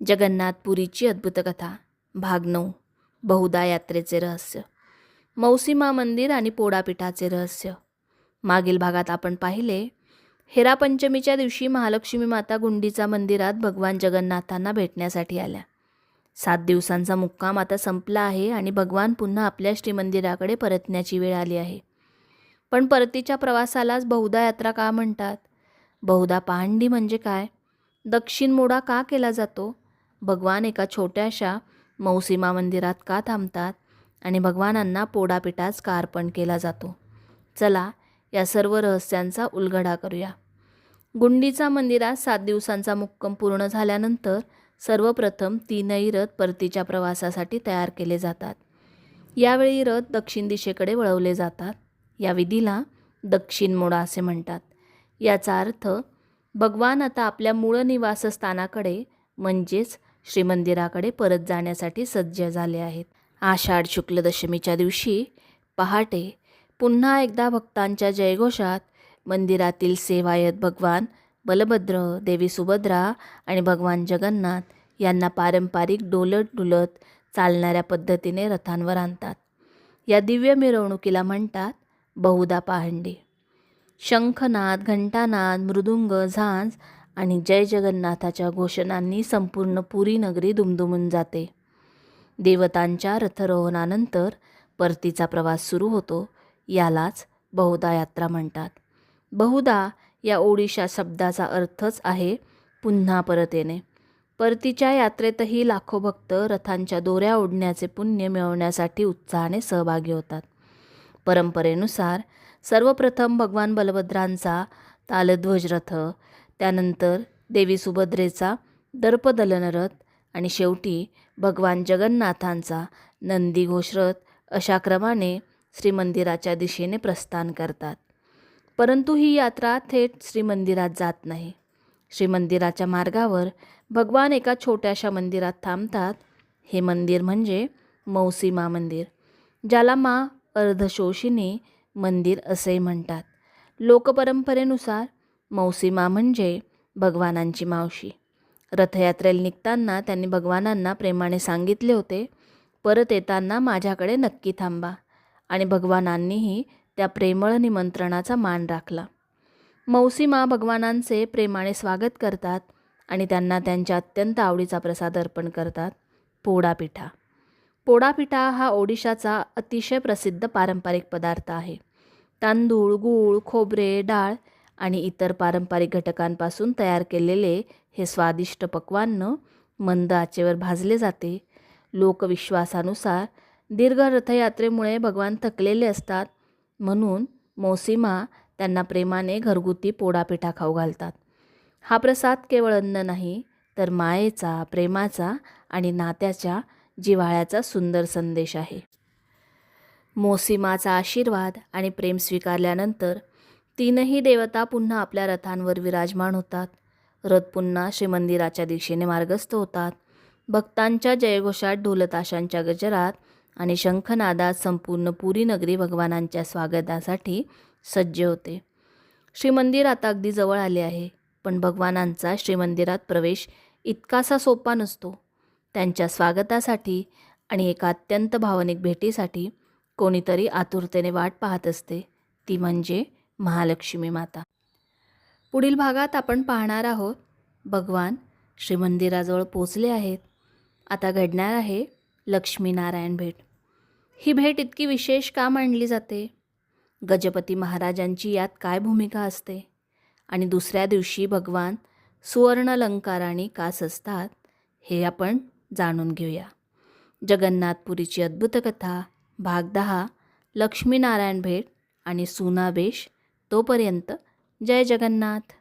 जगन्नाथपुरीची अद्भुत कथा भाग 9 बहुदा यात्रेचे रहस्य मौसीमा मंदिर आणि पोडापीठाचे रहस्य. मागील भागात आपण पाहिले, हेरा पंचमीच्या दिवशी महालक्ष्मी माता गुंडीचा मंदिरात भगवान जगन्नाथांना भेटण्यासाठी आल्या. 7 दिवसांचा मुक्काम आता संपला आहे आणि भगवान पुन्हा आपल्या श्रीमंदिराकडे परतण्याची वेळ आली आहे. पण परतीच्या प्रवासालाच बहुदा यात्रा का म्हणतात? बहुदा पहांडी म्हणजे काय? दक्षिण मोडा का केला जातो? भगवान एका छोट्याशा मौसीमा मंदिरात का थांबतात आणि भगवानांना पोडापीठाच का अर्पण केला जातो? चला या सर्व रहस्यांचा उलगडा करूया. गुंडीचा मंदिरात 7 दिवसांचा मुक्काम पूर्ण झाल्यानंतर सर्वप्रथम 3ही रथ परतीच्या प्रवासासाठी तयार केले जातात. यावेळी रथ दक्षिण दिशेकडे वळवले जातात. या विधीला दक्षिण मोडा असे म्हणतात. याचा अर्थ भगवान आता आपल्या मूळ निवासस्थानाकडे म्हणजेच श्रीमंदिराकडे परत जाण्यासाठी सज्ज झाले आहेत. आषाढ शुक्ल दशमीच्या दिवशी पहाटे पुन्हा एकदा भक्तांच्या जयघोषात मंदिरातील सेवायत भगवान बलभद्र, देवी सुभद्रा आणि भगवान जगन्नाथ यांना पारंपरिक डोलत चालणाऱ्या पद्धतीने रथांवर आणतात. या दिव्य मिरवणुकीला म्हणतात बहुदा पहांडी. शंखनाद, घंटानाद, मृदुंग, झांज आणि जय जगन्नाथाच्या घोषणांनी संपूर्ण पुरी नगरी दुमदुमून जाते. देवतांच्या रथरोहणानंतर परतीचा प्रवास सुरू होतो. यालाच बहुदा यात्रा म्हणतात. बहुदा या ओडिशा शब्दाचा अर्थच आहे पुन्हा परत येणे. परतीच्या यात्रेतही लाखो भक्त रथांच्या दोऱ्या ओढण्याचे पुण्य मिळवण्यासाठी उत्साहाने सहभागी होतात. परंपरेनुसार सर्वप्रथम भगवान बलभद्रांचा तालध्वज रथ, त्यानंतर देवी सुभद्रेचा दर्पदलन रथ आणि शेवटी भगवान जगन्नाथांचा नंदीघोष रथ अशा क्रमाने श्रीमंदिराच्या दिशेने प्रस्थान करतात. परंतु ही यात्रा थेट श्रीमंदिरात जात नाही. श्रीमंदिराच्या मार्गावर भगवान एका छोट्याशा मंदिरात थांबतात. हे मंदिर म्हणजे मौसीमा मंदिर, ज्याला मा अर्धशोषिनी मंदिर असेही म्हणतात. लोकपरंपरेनुसार मौसीमा म्हणजे भगवानांची मावशी. रथयात्रेला निघताना त्यांनी भगवानांना प्रेमाने सांगितले होते, परत येताना माझ्याकडे नक्की थांबा, आणि भगवानांनीही त्या प्रेमळ निमंत्रणाचा मान राखला. मौसीमा भगवानांचे प्रेमाने स्वागत करतात आणि त्यांना त्यांच्या अत्यंत आवडीचा प्रसाद अर्पण करतात, पोडापिठा. पोडापिठा हा ओडिशाचा अतिशय प्रसिद्ध पारंपरिक पदार्थ आहे. तांदूळ, गूळ, खोबरे, डाळ आणि इतर पारंपरिक घटकांपासून तयार केलेले हे स्वादिष्ट पक्वान्न मंद आचेवर भाजले जाते. लोकविश्वासानुसार दीर्घ रथयात्रेमुळे भगवान थकलेले असतात, म्हणून मौसीमा त्यांना प्रेमाने घरगुती पोडापिठा खाऊ घालतात. हा प्रसाद केवळ अन्न नाही, तर मायेचा, प्रेमाचा आणि नात्याच्या जिव्हाळ्याचा सुंदर संदेश आहे. मौसीमाचा आशीर्वाद आणि प्रेम स्वीकारल्यानंतर 3ही देवता पुन्हा आपल्या रथांवर विराजमान होतात. रथ पुन्हा श्रीमंदिराच्या दिशेने मार्गस्थ होतात. भक्तांच्या जयघोषात, ढोलताशांच्या गजरात आणि शंखनादात संपूर्ण पुरी नगरी भगवानांच्या स्वागतासाठी सज्ज होते. श्रीमंदिर आता अगदी जवळ आले आहे, पण भगवानांचा श्रीमंदिरात प्रवेश इतकासा सोपा नसतो. त्यांच्या स्वागतासाठी आणि एका अत्यंत भावनिक भेटीसाठी कोणीतरी आतुरतेने वाट पाहत असते, ती म्हणजे महालक्ष्मी माता. पुढील भागात आपण पाहणार आहोत, भगवान श्रीमंदिराजवळ पोचले आहेत. आता घडणार आहे लक्ष्मीनारायण भेट. ही भेट इतकी विशेष का मानली जाते? गजपती महाराजांची यात काय भूमिका असते? आणि दुसऱ्या दिवशी भगवान सुवर्णालंकाराने का सजतात, हे आपण जाणून घेऊया. जगन्नाथपुरीची अद्भुत कथा भाग 10 लक्ष्मीनारायण भेट आणि सुनावेश. तोपर्यंत जय जगन्नाथ.